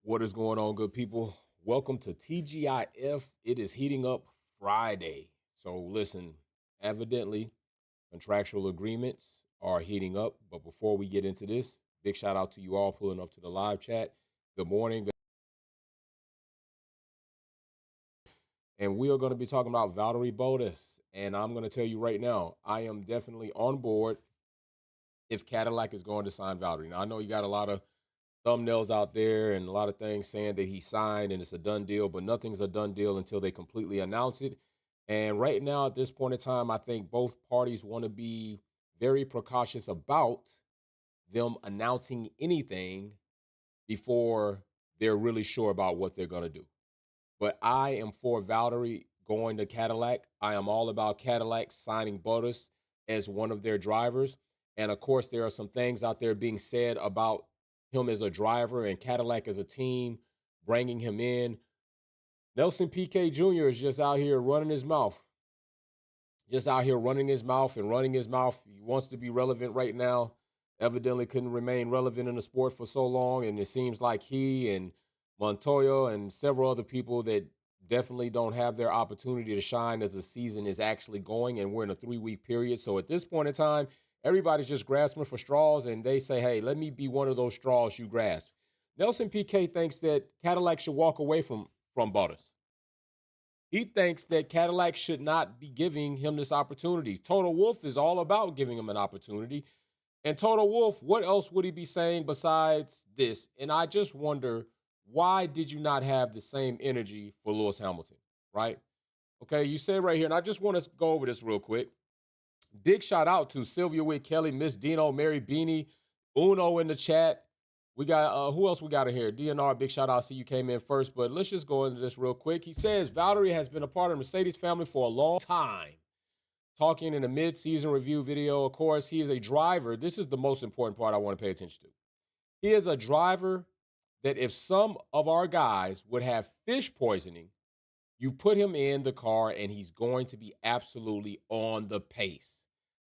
What is going on, good people? Welcome to TGIF. It is heating up Friday. So, listen, evidently, contractual agreements are heating up. But before we get into this, big shout out to you all pulling up to the live chat. Good morning. And we are going to be talking about Valtteri Bottas. And I'm going to tell you right now, I am definitely on board if Cadillac is going to sign Valtteri. Now, I know you got a lot of thumbnails out there and a lot of things saying that he signed and it's a done deal, but nothing's a done deal until they completely announce it. And right now, at this point in time, I think both parties want to be very precautious about them announcing anything before they're really sure about what they're going to do. But I am for Valtteri going to Cadillac. I am all about Cadillac signing Bottas as one of their drivers. And of course, there are some things out there being said about him as a driver and Cadillac as a team, bringing him in. Nelson Piquet Jr. is just out here running his mouth. Just out here running his mouth and running his mouth. He wants to be relevant right now. Evidently couldn't remain relevant in the sport for so long. And it seems like he and Montoya and several other people that definitely don't have their opportunity to shine as the season is actually going. And we're in a 3-week period. So at this point in time, everybody's just grasping for straws, and they say, hey, let me be one of those straws you grasp. Nelson Piquet thinks that Cadillac should walk away from Bottas. He thinks that Cadillac should not be giving him this opportunity. Toto Wolff is all about giving him an opportunity. And Toto Wolff, what else would he be saying besides this? And I just wonder, why did you not have the same energy for Lewis Hamilton, right? Okay, you said right here, and I just want to go over this real quick. Big shout out to Sylvia Witt Kelly, Miss Dino, Mary Beanie, Uno in the chat. We got who else we got in here? DNR, big shout out. See you came in first, but let's just go into this real quick. He says Valtteri has been a part of the Mercedes family for a long time. Talking in a mid-season review video, of course, he is a driver. This is the most important part I want to pay attention to. He is a driver that if some of our guys would have fish poisoning, you put him in the car and he's going to be absolutely on the pace.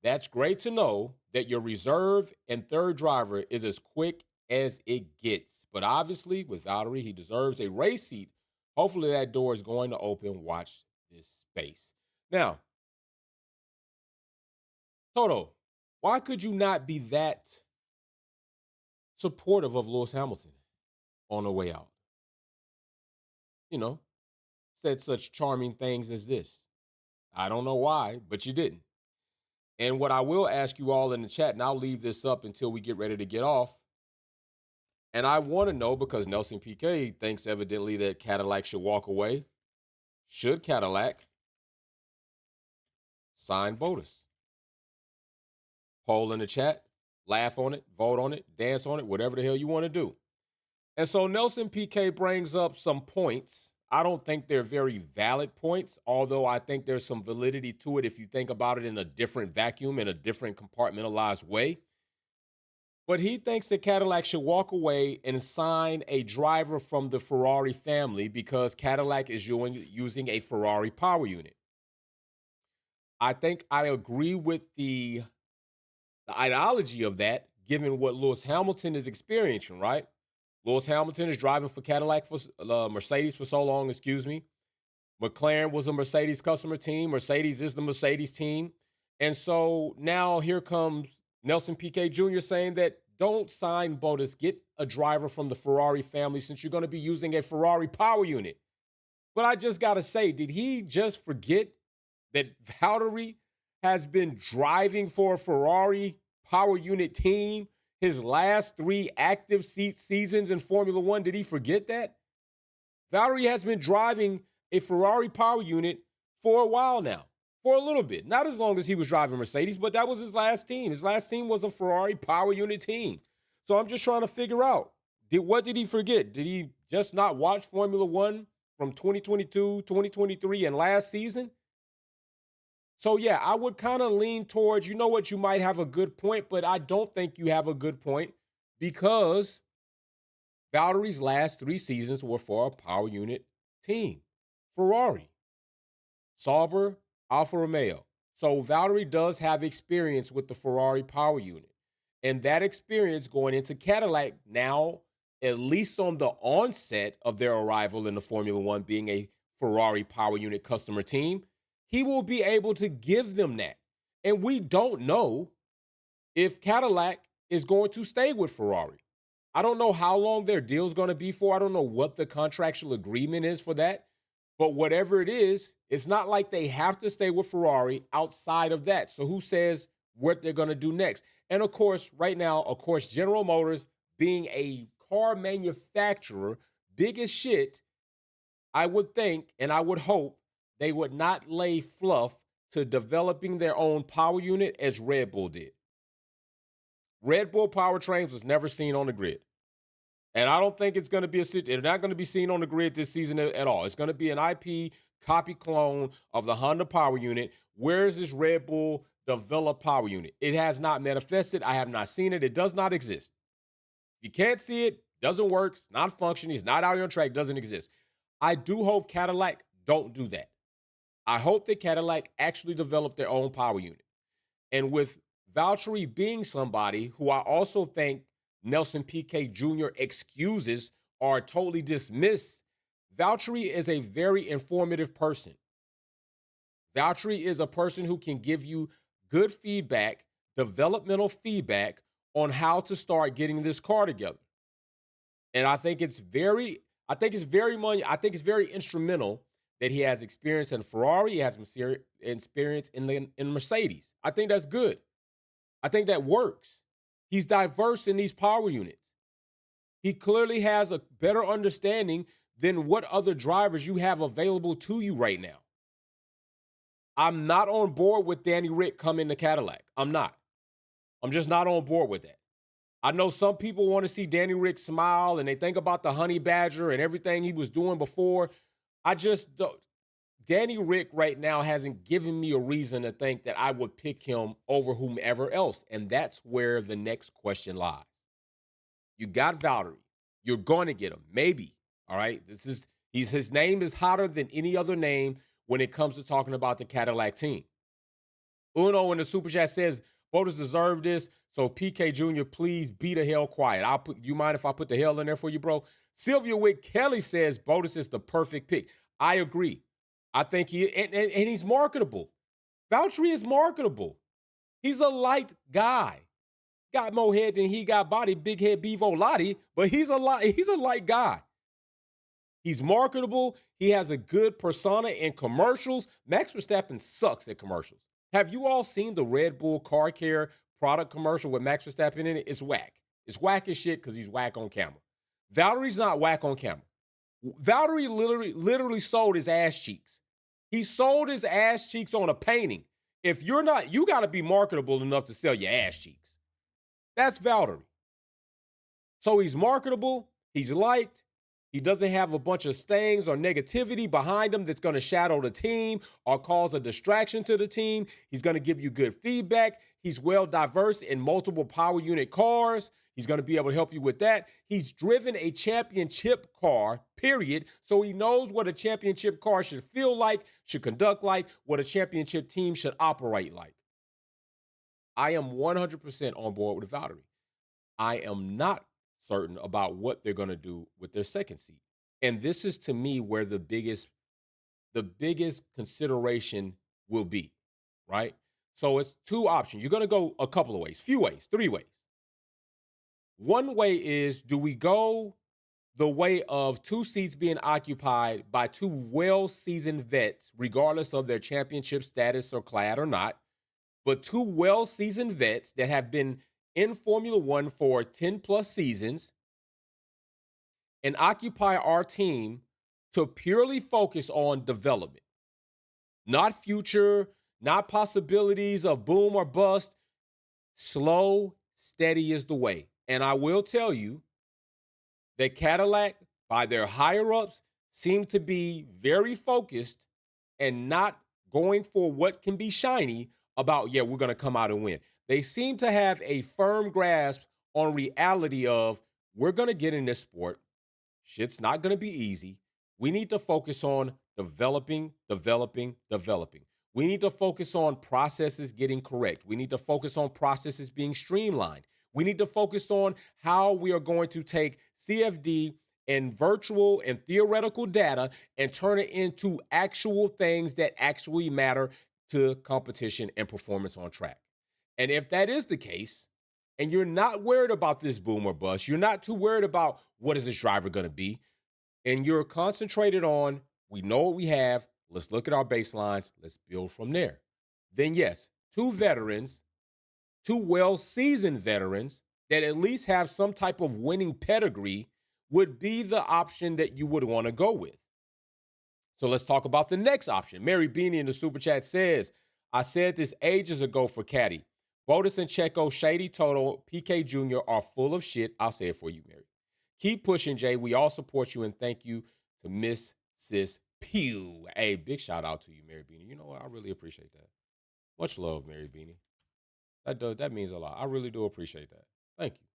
That's great to know that your reserve and third driver is as quick as it gets. But obviously, with Valtteri, he deserves a race seat. Hopefully, that door is going to open. Watch this space. Now, Toto, why could you not be that supportive of Lewis Hamilton on the way out? You know, said such charming things as this. I don't know why, but you didn't. And what I will ask you all in the chat, and I'll leave this up until we get ready to get off. And I want to know, because Nelson Piquet thinks evidently that Cadillac should walk away. Should Cadillac sign Bottas? Poll in the chat, laugh on it, vote on it, dance on it, whatever the hell you want to do. And so Nelson Piquet brings up some points. I don't think they're very valid points, although I think there's some validity to it if you think about it in a different vacuum, in a different compartmentalized way. But he thinks that Cadillac should walk away and sign a driver from the Ferrari family because Cadillac is using a Ferrari power unit. I think I agree with the ideology of that, given what Lewis Hamilton is experiencing, right? Lewis Hamilton is driving for Cadillac for Mercedes for so long, excuse me. McLaren was a Mercedes customer team. Mercedes is the Mercedes team. And so now here comes Nelson Piquet Jr. saying that don't sign Bottas, get a driver from the Ferrari family since you're going to be using a Ferrari power unit. But I just got to say, did he just forget that Valtteri has been driving for a Ferrari power unit team his last 3 active seasons in Formula One? Did he forget that? Valtteri has been driving a Ferrari power unit for a while now, for a little bit. Not as long as he was driving Mercedes, but that was his last team. His last team was a Ferrari power unit team. So I'm just trying to figure out, what did he forget? Did he just not watch Formula One from 2022, 2023, and last season? So, yeah, I would kind of lean towards, you know what, you might have a good point, but I don't think you have a good point because Valtteri's last 3 seasons were for a power unit team, Ferrari, Sauber, Alfa Romeo. So Valtteri does have experience with the Ferrari power unit. And that experience going into Cadillac now at least on the onset of their arrival in the Formula One, being a Ferrari power unit customer team, he will be able to give them that. And we don't know if Cadillac is going to stay with Ferrari. I don't know how long their deal is going to be for. I don't know what the contractual agreement is for that. But whatever it is, it's not like they have to stay with Ferrari outside of that. So who says what they're going to do next? And of course, right now, of course, General Motors being a car manufacturer, big as shit, I would think and I would hope they would not lay fluff to developing their own power unit as Red Bull did. Red Bull powertrains was never seen on the grid. And I don't think it's going to be they're not going to be seen on the grid this season at all. It's going to be an IP copy clone of the Honda power unit. Where is this Red Bull developed power unit? It has not manifested. I have not seen it. It does not exist. You can't see it. Doesn't work. It's not functioning. It's not out here on track. Doesn't exist. I do hope Cadillac don't do that. I hope that Cadillac actually develop their own power unit. And with Valtteri being somebody who I also think Nelson Piquet Jr. excuses are totally dismissed, Valtteri is a very informative person. Valtteri is a person who can give you good feedback, developmental feedback on how to start getting this car together. And I think it's very instrumental that he has experience in Ferrari, he has experience in Mercedes. I think that's good. I think that works. He's diverse in these power units. He clearly has a better understanding than what other drivers you have available to you right now. I'm not on board with Danny Rick coming to Cadillac. I'm not. I'm just not on board with that. I know some people want to see Danny Rick smile and they think about the Honey Badger and everything he was doing before. I just don't. Danny Rick right now hasn't given me a reason to think that I would pick him over whomever else. And that's where the next question lies. You got Valtteri. You're going to get him. Maybe. All right. His name is hotter than any other name when it comes to talking about the Cadillac team. Uno in the Super Chat says, Bottas deserved this. So PK Jr., please be the hell quiet. You mind if I put the hell in there for you, bro? Sylvia Wick Kelly says Bottas is the perfect pick. I agree. I think and he's marketable. Valtteri is marketable. He's a light guy. Got more head than he got body, big head Bevo Lottie, but he's a light guy. He's marketable. He has a good persona in commercials. Max Verstappen sucks at commercials. Have you all seen the Red Bull car care product commercial with Max Verstappen in it? It's whack. It's whack as shit because he's whack on camera. Valtteri's not whack on camera. Valtteri literally sold his ass cheeks. He sold his ass cheeks on a painting. If you're not, you got to be marketable enough to sell your ass cheeks. That's Valtteri. So he's marketable. He's liked. He doesn't have a bunch of stains or negativity behind him that's going to shadow the team or cause a distraction to the team. He's going to give you good feedback. He's well diverse in multiple power unit cars. He's going to be able to help you with that. He's driven a championship car, period. So he knows what a championship car should feel like, should conduct like, what a championship team should operate like. I am 100% on board with Valtteri. I am not certain about what they're going to do with their second seat. And this is, to me, where the biggest consideration will be, right? So it's two options. You're going to go a couple of ways, few ways, three ways. One way is, do we go the way of two seats being occupied by two well-seasoned vets, regardless of their championship status or clad or not, but two well-seasoned vets that have been in Formula One for 10-plus seasons, and occupy our team to purely focus on development, not future, not possibilities of boom or bust. Slow, steady is the way. And I will tell you that Cadillac, by their higher-ups, seem to be very focused and not going for what can be shiny about, we're going to come out and win. They seem to have a firm grasp on reality of, we're going to get in this sport. Shit's not going to be easy. We need to focus on developing. We need to focus on processes getting correct. We need to focus on processes being streamlined. We need to focus on how we are going to take CFD and virtual and theoretical data and turn it into actual things that actually matter to competition and performance on track. And if that is the case, and you're not worried about this boom or bust, you're not too worried about what is this driver going to be, and you're concentrated on, we know what we have, let's look at our baselines, let's build from there. Then yes, two veterans, two well-seasoned veterans that at least have some type of winning pedigree would be the option that you would want to go with. So let's talk about the next option. Mary Beanie in the super chat says, I said this ages ago for Caddy. Bottas and Checo, Shady Toto, PK Jr. are full of shit. I'll say it for you, Mary. Keep pushing, Jay. We all support you, and thank you to Miss Sis Pew. Hey, big shout out to you, Mary Beanie. You know what? I really appreciate that. Much love, Mary Beanie. That means a lot. I really do appreciate that. Thank you.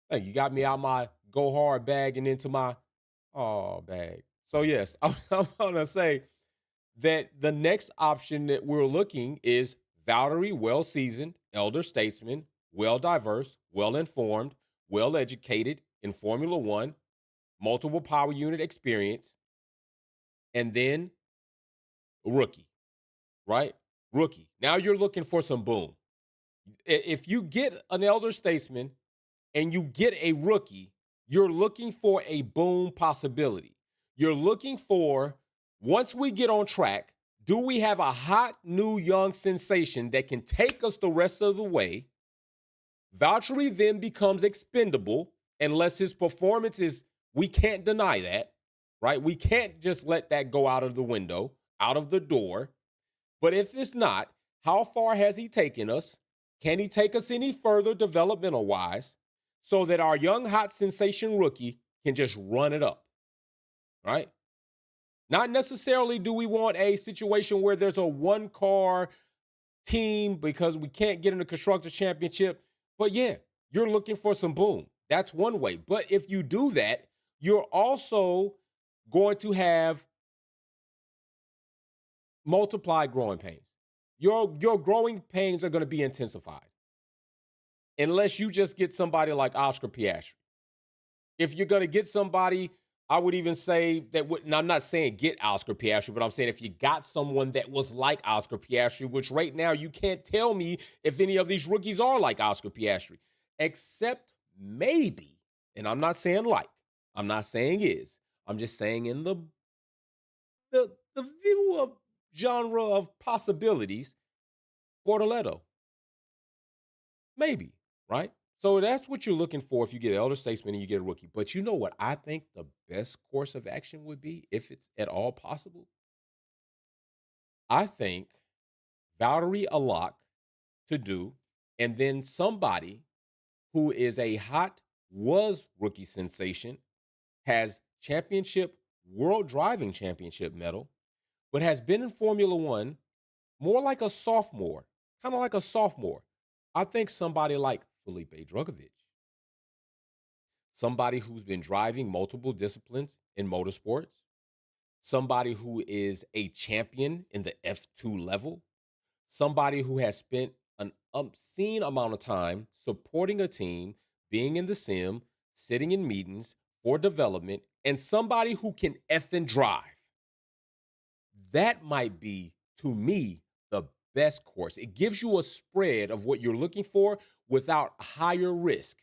Thank you. You got me out my go hard bag and into my bag. So yes, I'm gonna say that the next option that we're looking is Valtteri, well seasoned, elder statesman, well diverse, well informed, well educated in Formula One, multiple power unit experience, and then rookie, right? Rookie. Now you're looking for some boom. If you get an elder statesman and you get a rookie, you're looking for a boom possibility. You're looking for, once we get on track, do we have a hot, new, young sensation that can take us the rest of the way? Valtteri then becomes expendable unless his performance is, we can't deny that, right? We can't just let that go out of the window, out of the door. But if it's not, how far has he taken us? Can he take us any further developmental-wise so that our young, hot sensation rookie can just run it up, right? Not necessarily do we want a situation where there's a one-car team because we can't get in the Constructors' Championship. But yeah, you're looking for some boom. That's one way. But if you do that, you're also going to have multiplied growing pains. Your growing pains are going to be intensified unless you just get somebody like Oscar Piastri. If you're going to get somebody, I would even say that, and I'm not saying get Oscar Piastri, but I'm saying if you got someone that was like Oscar Piastri, which right now you can't tell me if any of these rookies are like Oscar Piastri, except maybe, and I'm not saying like, I'm not saying is, I'm just saying in the view of genre of possibilities, Bortoleto. Maybe, right? So that's what you're looking for if you get an elder statesman and you get a rookie. But you know what I think the best course of action would be, if it's at all possible? I think Valtteri a lock to do, and then somebody who is a was rookie sensation, has championship, world driving championship medal, but has been in Formula One more like a sophomore, kind of like a sophomore. I think somebody like Felipe Drugovich, somebody who's been driving multiple disciplines in motorsports, somebody who is a champion in the F2 level, somebody who has spent an obscene amount of time supporting a team, being in the sim, sitting in meetings for development, and somebody who can effing drive. That might be, to me, the best course. It gives you a spread of what you're looking for without higher risk.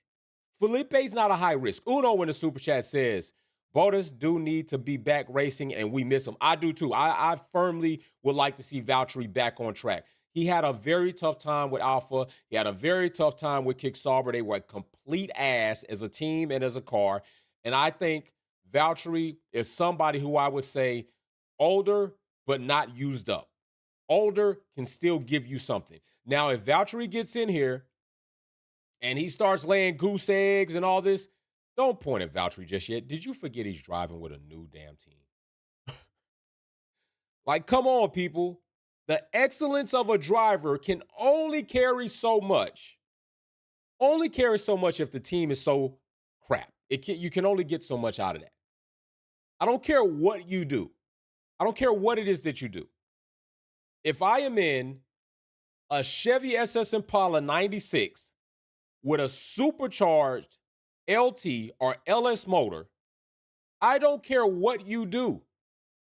Felipe's not a high risk. Uno in the super chat says, Bottas do need to be back racing, and we miss him. I do too. I firmly would like to see Valtteri back on track. He had a very tough time with Alpha. He had a very tough time with Kick Sauber. They were a complete ass as a team and as a car. And I think Valtteri is somebody who I would say older, but not used up. Older can still give you something. Now, if Valtteri gets in here and he starts laying goose eggs and all this, don't point at Valtteri just yet. Did you forget he's driving with a new damn team? Like, come on, people. The excellence of a driver can only carry so much. Only carry so much if the team is so crap. You can only get so much out of that. I don't care what you do. I don't care what it is that you do. If I am in a Chevy SS Impala 96 with a supercharged LT, or LS motor, I don't care what you do.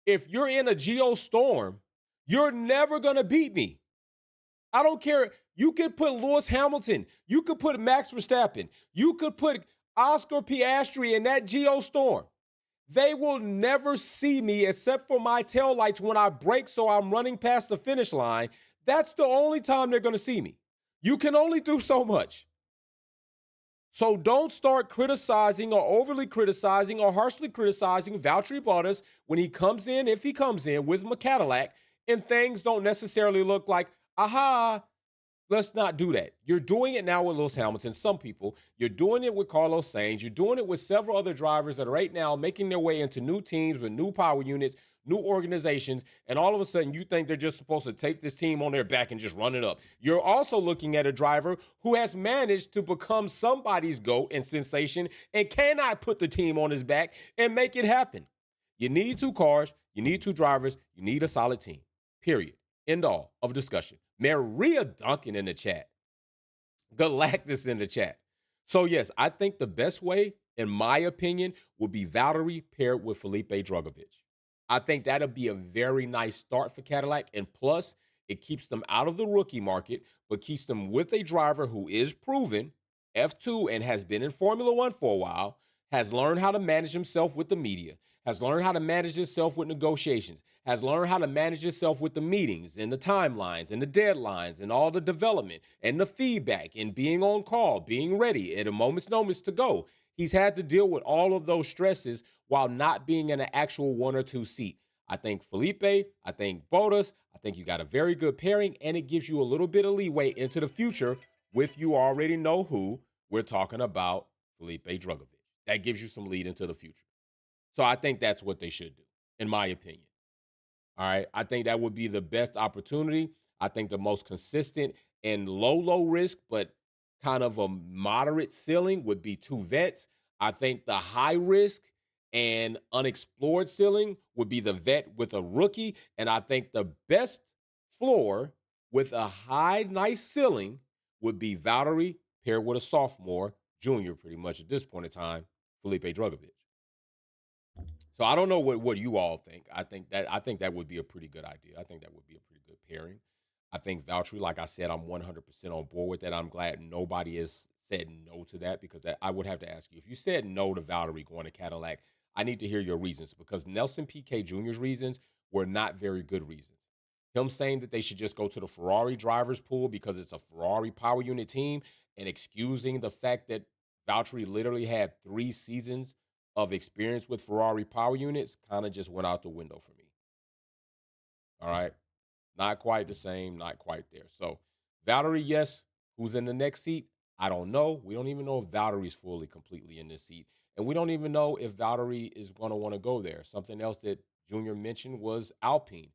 If you're in a geostorm, you're never going to beat me. I don't care. You could put Lewis Hamilton. You could put Max Verstappen. You could put Oscar Piastri in that geostorm. They will never see me except for my taillights when I brake, so I'm running past the finish line. That's the only time they're going to see me. You can only do so much. So don't start criticizing or overly criticizing or harshly criticizing Valtteri Bottas when he comes in, if he comes in with a Cadillac, and things don't necessarily look like, aha, let's not do that. You're doing it now with Lewis Hamilton, some people. You're doing it with Carlos Sainz. You're doing it with several other drivers that are right now making their way into new teams with new power units, new organizations, and all of a sudden you think they're just supposed to take this team on their back and just run it up. You're also looking at a driver who has managed to become somebody's GOAT and sensation and cannot put the team on his back and make it happen. You need two cars, you need two drivers, you need a solid team. Period. End all of discussion. Maria Duncan in the chat. Galactus in the chat. So, yes, I think the best way, in my opinion, would be Valtteri paired with Felipe Drugovich. I think that'll be a very nice start for Cadillac. And plus, it keeps them out of the rookie market, but keeps them with a driver who is proven, F2, and has been in Formula One for a while, has learned how to manage himself with the media, has learned how to manage himself with negotiations, has learned how to manage himself with the meetings and the timelines and the deadlines and all the development and the feedback and being on call, being ready at a moment's notice to go. He's had to deal with all of those stresses while not being in an actual 1 or 2 seat. I think Felipe, I think Bottas, I think you got a very good pairing, and it gives you a little bit of leeway into the future with you already know who. We're talking about Felipe Drugovich. That gives you some lead into the future. So I think that's what they should do, in my opinion. All right. I think that would be the best opportunity. I think the most consistent and low risk, but kind of a moderate ceiling would be 2 vets. I think the high risk and unexplored ceiling would be the vet with a rookie. And I think the best floor with a high, nice ceiling would be Valtteri paired with a sophomore, junior, pretty much at this point in time, Felipe Drugovich. So I don't know what you all think. I think that would be a pretty good idea. I think that would be a pretty good pairing. I think Valtteri, like I said, I'm 100% on board with that. I'm glad nobody has said no to that because I would have to ask you, if you said no to Valtteri going to Cadillac, I need to hear your reasons because Nelson Piquet Jr.'s reasons were not very good reasons. Him saying that they should just go to the Ferrari drivers pool because it's a Ferrari power unit team and excusing the fact that Valtteri literally had 3 seasons of experience with Ferrari power units kind of just went out the window for me. All right. Not quite the same, not quite there. So, Valtteri, yes. Who's in the next seat? I don't know. We don't even know if Valtteri's fully, completely in this seat. And we don't even know if Valtteri is going to want to go there. Something else that Junior mentioned was Alpine.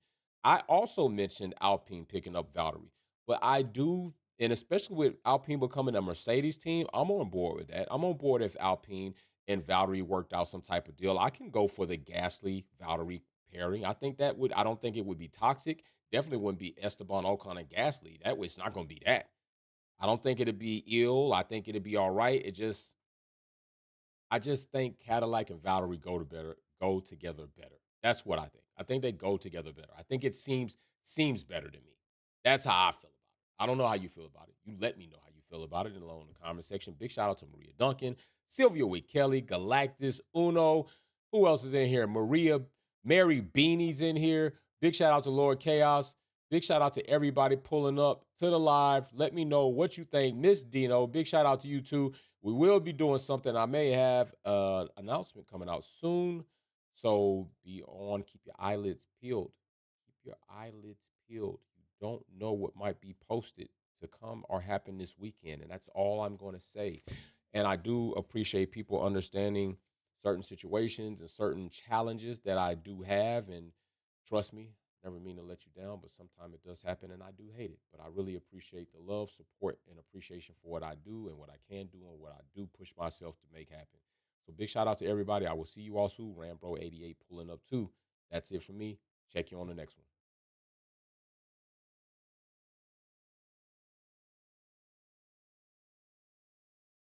I also mentioned Alpine picking up Valtteri. But I do, and especially with Alpine becoming a Mercedes team, I'm on board with that. I'm on board if Alpine and Valtteri worked out some type of deal. I can go for the Gasly Valtteri pairing. I don't think it would be toxic. Definitely wouldn't be Esteban Ocon and Gasly. That way, it's not going to be that. I don't think it'd be ill. I think it'd be all right. I just think Cadillac and Valtteri go together better. That's what I think. I think they go together better. I think it seems better to me. That's how I feel about it. I don't know how you feel about it. You let me know how you feel about it in the comment section. Big shout out to Maria Duncan, Sylvia Wade Kelly, Galactus, Uno. Who else is in here? Mary Beanie's in here. Big shout out to Lord Chaos. Big shout out to everybody pulling up to the live. Let me know what you think. Miss Dino, big shout out to you too. We will be doing something. I may have an announcement coming out soon. So be on. Keep your eyelids peeled. Keep your eyelids peeled. You don't know what might be posted to come or happen this weekend. And that's all I'm going to say. And I do appreciate people understanding certain situations and certain challenges that I do have. And trust me, never mean to let you down, but sometimes it does happen and I do hate it. But I really appreciate the love, support, and appreciation for what I do and what I can do and what I do push myself to make happen. So big shout out to everybody. I will see you all soon. Rambro88 pulling up too. That's it for me. Check you on the next one.